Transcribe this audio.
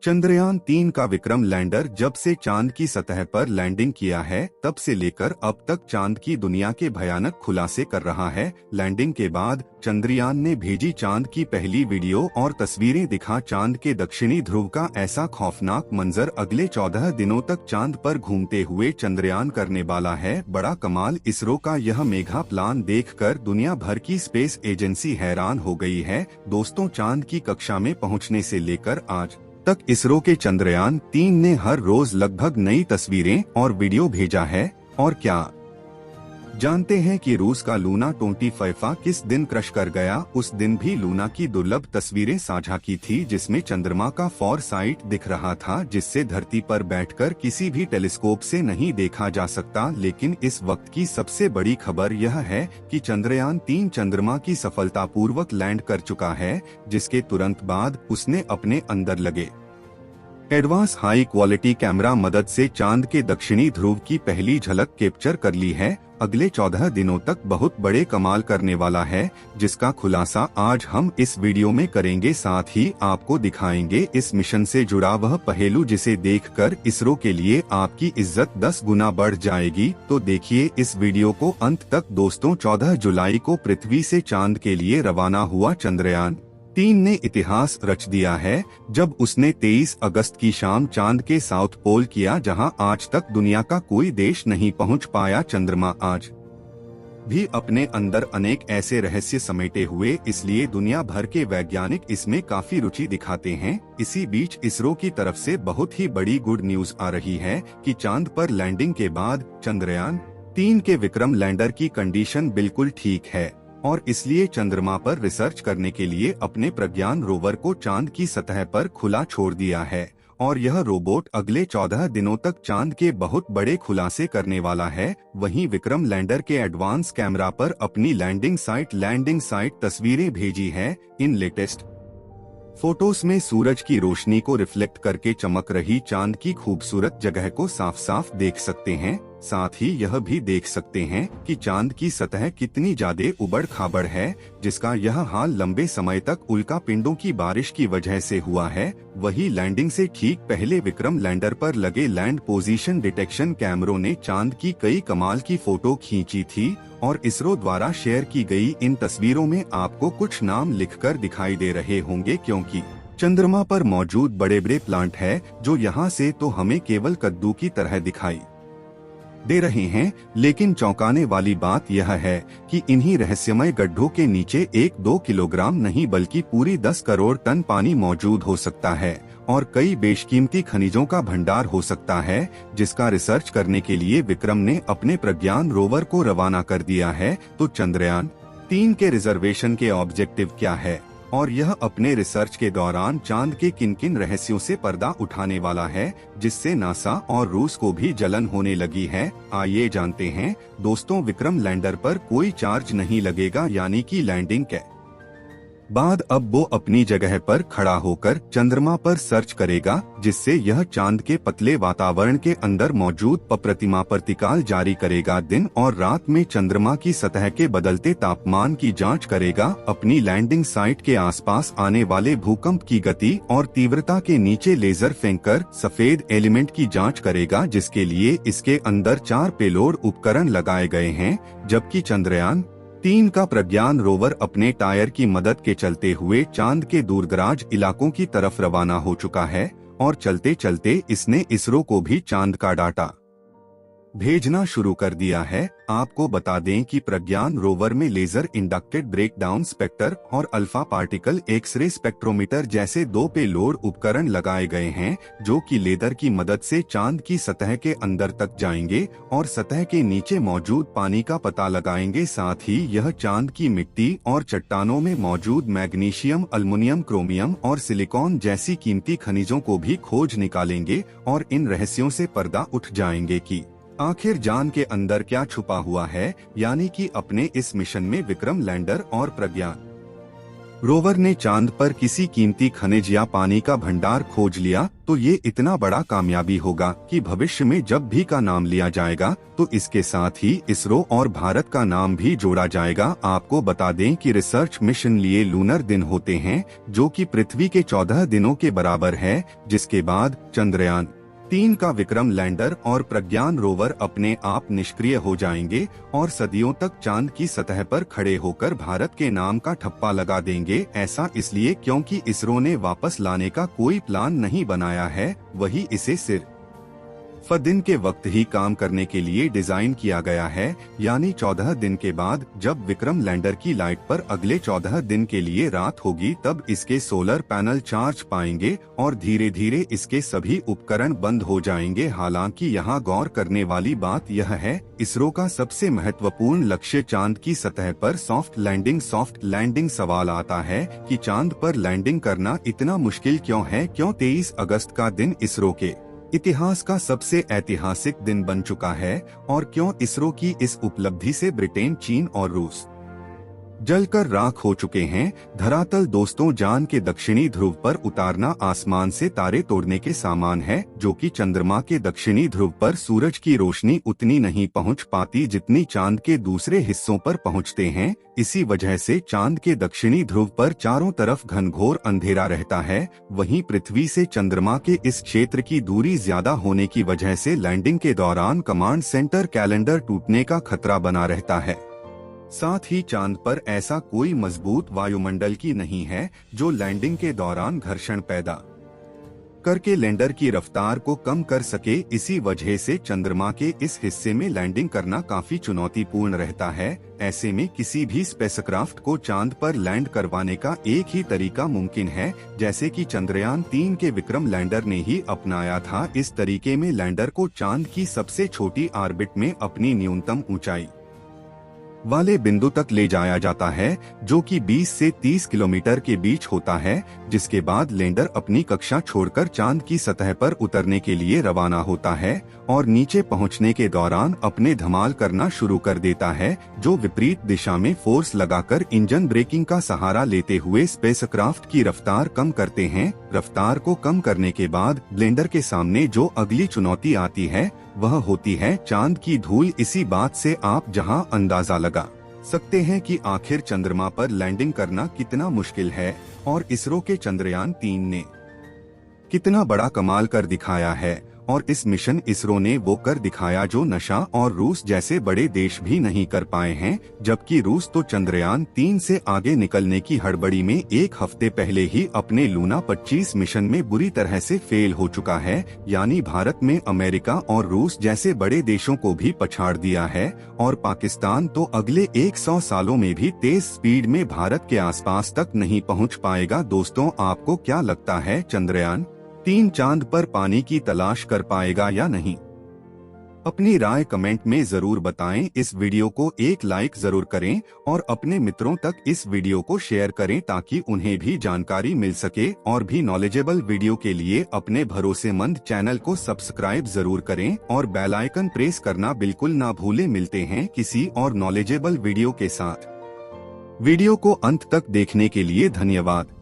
चंद्रयान-3 का विक्रम लैंडर जब से चांद की सतह पर लैंडिंग किया है तब से लेकर अब तक चांद की दुनिया के भयानक खुलासे कर रहा है। लैंडिंग के बाद चंद्रयान ने भेजी चांद की पहली वीडियो और तस्वीरें दिखा चांद के दक्षिणी ध्रुव का ऐसा खौफनाक मंजर अगले 14 दिनों तक चांद पर घूमते हुए चंद्रयान करने वाला है। बड़ा कमाल, इसरो का यह मेगा प्लान देखकर दुनिया भर की स्पेस एजेंसी हैरान हो गई है। दोस्तों, चांद की कक्षा में पहुंचने से लेकर आज तक इसरो के चंद्रयान-3 ने हर रोज लगभग नई तस्वीरें और वीडियो भेजा है। और क्या जानते हैं कि रूस का लूना 25 किस दिन क्रश कर गया? उस दिन भी लूना की दुर्लभ तस्वीरें साझा की थी जिसमें चंद्रमा का फॉर साइट दिख रहा था, जिससे धरती पर बैठकर किसी भी टेलीस्कोप से नहीं देखा जा सकता। लेकिन इस वक्त की सबसे बड़ी खबर यह है कि चंद्रयान-3 चंद्रमा की सफलतापूर्वक लैंड कर चुका है, जिसके तुरंत बाद उसने अपने अंदर लगे एडवांस हाई क्वालिटी कैमरा मदद से चांद के दक्षिणी ध्रुव की पहली झलक कैप्चर कर ली है। अगले 14 दिनों तक बहुत बड़े कमाल करने वाला है, जिसका खुलासा आज हम इस वीडियो में करेंगे। साथ ही आपको दिखाएंगे इस मिशन से जुड़ा वह पहेलू जिसे देखकर इसरो के लिए आपकी इज्जत 10 गुना बढ़ जाएगी। तो देखिए इस वीडियो को अंत तक। दोस्तों, 14 जुलाई को पृथ्वी से चांद के लिए रवाना हुआ चंद्रयान-3 ने इतिहास रच दिया है जब उसने 23 अगस्त की शाम चांद के साउथ पोल किया, जहां आज तक दुनिया का कोई देश नहीं पहुंच पाया। चंद्रमा आज भी अपने अंदर अनेक ऐसे रहस्य समेटे हुए, इसलिए दुनिया भर के वैज्ञानिक इसमें काफी रुचि दिखाते हैं। इसी बीच इसरो की तरफ से बहुत ही बड़ी गुड न्यूज आ रही है कि चांद पर लैंडिंग के बाद चंद्रयान-3 के विक्रम लैंडर की कंडीशन बिल्कुल ठीक है और इसलिए चंद्रमा पर रिसर्च करने के लिए अपने प्रज्ञान रोवर को चांद की सतह पर खुला छोड़ दिया है। और यह रोबोट अगले 14 दिनों तक चांद के बहुत बड़े खुलासे करने वाला है। वहीं विक्रम लैंडर के एडवांस कैमरा पर अपनी लैंडिंग साइट तस्वीरें भेजी है। इन लेटेस्ट फोटोज में सूरज की रोशनी को रिफ्लेक्ट करके चमक रही चांद की खूबसूरत जगह को साफ साफ देख सकते हैं। साथ ही यह भी देख सकते हैं कि चांद की सतह कितनी ज्यादा उबड़ खाबड़ है, जिसका यह हाल लंबे समय तक उल्का पिंडों की बारिश की वजह से हुआ है। वही लैंडिंग से ठीक पहले विक्रम लैंडर पर लगे लैंड पोजीशन डिटेक्शन कैमरों ने चांद की कई कमाल की फोटो खींची थी और इसरो द्वारा शेयर की गई इन तस्वीरों में आपको कुछ नाम लिखकर दिखाई दे रहे होंगे, क्योंकि चंद्रमा पर मौजूद बड़े बड़े प्लांट है जो यहाँ से तो हमें केवल कद्दू की तरह दिखाई दे रहे हैं। लेकिन चौंकाने वाली बात यह है कि इन्हीं रहस्यमय गड्ढों के नीचे 1-2 किलोग्राम नहीं बल्कि पूरी 10 करोड़ टन पानी मौजूद हो सकता है और कई बेशकीमती खनिजों का भंडार हो सकता है, जिसका रिसर्च करने के लिए विक्रम ने अपने प्रज्ञान रोवर को रवाना कर दिया है। तो चंद्रयान-3 के रिजर्वेशन के ऑब्जेक्टिव क्या है और यह अपने रिसर्च के दौरान चांद के किन किन रहस्यों से पर्दा उठाने वाला है, जिससे नासा और रूस को भी जलन होने लगी है? आइए जानते हैं। दोस्तों, विक्रम लैंडर पर कोई चार्ज नहीं लगेगा, यानी कि लैंडिंग के बाद अब वो अपनी जगह पर खड़ा होकर चंद्रमा पर सर्च करेगा, जिससे यह चांद के पतले वातावरण के अंदर मौजूद अप्रतिमा प्रतिकाल जारी करेगा। दिन और रात में चंद्रमा की सतह के बदलते तापमान की जांच करेगा, अपनी लैंडिंग साइट के आसपास आने वाले भूकंप की गति और तीव्रता के नीचे लेजर फेंककर सफेद एलिमेंट की जांच करेगा, जिसके लिए इसके अंदर 4 पेलोड उपकरण लगाए गए हैं। जबकि चंद्रयान-3 का प्रज्ञान रोवर अपने टायर की मदद के चलते हुए चांद के दूरदराज इलाकों की तरफ रवाना हो चुका है और चलते चलते इसने इसरो को भी चांद का डाटा भेजना शुरू कर दिया है। आपको बता दें कि प्रज्ञान रोवर में लेजर इंडक्टेड ब्रेकडाउन स्पेक्टर और अल्फा पार्टिकल एक्सरे स्पेक्ट्रोमीटर जैसे 2 पेलोड उपकरण लगाए गए हैं, जो कि लेजर की मदद से चांद की सतह के अंदर तक जाएंगे और सतह के नीचे मौजूद पानी का पता लगाएंगे। साथ ही यह चांद की मिट्टी और चट्टानों में मौजूद मैग्नीशियम, अल्मुनियम, क्रोमियम और सिलिकॉन जैसी कीमती खनिजों को भी खोज निकालेंगे और इन रहस्यों से पर्दा उठ जाएंगे कि आखिर चांद के अंदर क्या छुपा हुआ है। यानी कि अपने इस मिशन में विक्रम लैंडर और प्रज्ञान रोवर ने चांद पर किसी कीमती खनिज या पानी का भंडार खोज लिया तो ये इतना बड़ा कामयाबी होगा कि भविष्य में जब भी का नाम लिया जाएगा तो इसके साथ ही इसरो और भारत का नाम भी जोड़ा जाएगा। आपको बता दें कि रिसर्च मिशन लिए लूनर दिन होते हैं जो कि पृथ्वी के 14 दिनों के बराबर है, जिसके बाद चंद्रयान 3 का विक्रम लैंडर और प्रज्ञान रोवर अपने आप निष्क्रिय हो जाएंगे और सदियों तक चांद की सतह पर खड़े होकर भारत के नाम का ठप्पा लगा देंगे। ऐसा इसलिए क्योंकि इसरो ने वापस लाने का कोई प्लान नहीं बनाया है, वही इसे सिर्फ दिन के वक्त ही काम करने के लिए डिजाइन किया गया है। यानी 14 दिन के बाद जब विक्रम लैंडर की लाइट पर अगले 14 दिन के लिए रात होगी तब इसके सोलर पैनल चार्ज पाएंगे और धीरे धीरे इसके सभी उपकरण बंद हो जाएंगे। हालांकि यहाँ गौर करने वाली बात यह है, इसरो का सबसे महत्वपूर्ण लक्ष्य चांद की सतह पर सॉफ्ट लैंडिंग सवाल आता है कि चांद पर लैंडिंग करना इतना मुश्किल क्यों है। क्यों 23 अगस्त का दिन इसरो के इतिहास का सबसे ऐतिहासिक दिन बन चुका है और क्यों इसरो की इस उपलब्धि से ब्रिटेन, चीन और रूस जलकर राख हो चुके हैं। धरातल दोस्तों, जान के दक्षिणी ध्रुव पर उतारना आसमान से तारे तोड़ने के समान है, जो कि चंद्रमा के दक्षिणी ध्रुव पर सूरज की रोशनी उतनी नहीं पहुंच पाती जितनी चांद के दूसरे हिस्सों पर पहुंचते हैं। इसी वजह से चांद के दक्षिणी ध्रुव पर चारों तरफ घनघोर अंधेरा रहता है। वहीं पृथ्वी से चंद्रमा के इस क्षेत्र की दूरी ज्यादा होने की वजह से लैंडिंग के दौरान कमांड सेंटर कैलेंडर टूटने का खतरा बना रहता है। साथ ही चांद पर ऐसा कोई मजबूत वायुमंडल की नहीं है जो लैंडिंग के दौरान घर्षण पैदा करके लैंडर की रफ्तार को कम कर सके। इसी वजह से चंद्रमा के इस हिस्से में लैंडिंग करना काफी चुनौतीपूर्ण रहता है। ऐसे में किसी भी स्पेसक्राफ्ट को चांद पर लैंड करवाने का एक ही तरीका मुमकिन है, जैसे कि चंद्रयान 3 के विक्रम लैंडर ने ही अपनाया था। इस तरीके में लैंडर को चांद की सबसे छोटी ऑर्बिट में अपनी न्यूनतम ऊंचाई वाले बिंदु तक ले जाया जाता है, जो कि 20 से 30 किलोमीटर के बीच होता है, जिसके बाद लैंडर अपनी कक्षा छोड़कर चांद की सतह पर उतरने के लिए रवाना होता है और नीचे पहुंचने के दौरान अपने धमाल करना शुरू कर देता है, जो विपरीत दिशा में फोर्स लगाकर इंजन ब्रेकिंग का सहारा लेते हुए स्पेसक्राफ्ट की रफ्तार कम करते हैं। रफ्तार को कम करने के बाद लैंडर के सामने जो अगली चुनौती आती है वह होती है चांद की धूल। इसी बात से आप जहां अंदाजा लगा सकते हैं कि आखिर चंद्रमा पर लैंडिंग करना कितना मुश्किल है और इसरो के चंद्रयान 3 ने कितना बड़ा कमाल कर दिखाया है। और इस मिशन इसरो ने वो कर दिखाया जो नशा और रूस जैसे बड़े देश भी नहीं कर पाए हैं, जबकि रूस तो चंद्रयान 3 से आगे निकलने की हड़बड़ी में एक हफ्ते पहले ही अपने लूना 25 मिशन में बुरी तरह से फेल हो चुका है। यानी भारत में अमेरिका और रूस जैसे बड़े देशों को भी पछाड़ दिया है और पाकिस्तान तो अगले 100 सालों में भी तेज स्पीड में भारत के आसपास तक नहीं पहुंच पाएगा। दोस्तों, आपको क्या लगता है, चंद्रयान 3 चांद पर पानी की तलाश कर पाएगा या नहीं? अपनी राय कमेंट में जरूर बताएं। इस वीडियो को एक लाइक जरूर करें और अपने मित्रों तक इस वीडियो को शेयर करें ताकि उन्हें भी जानकारी मिल सके। और भी नॉलेजेबल वीडियो के लिए अपने भरोसेमंद चैनल को सब्सक्राइब जरूर करें और बेल आइकन प्रेस करना बिल्कुल ना भूलें। मिलते हैं किसी और नॉलेजेबल वीडियो के साथ। वीडियो को अंत तक देखने के लिए धन्यवाद।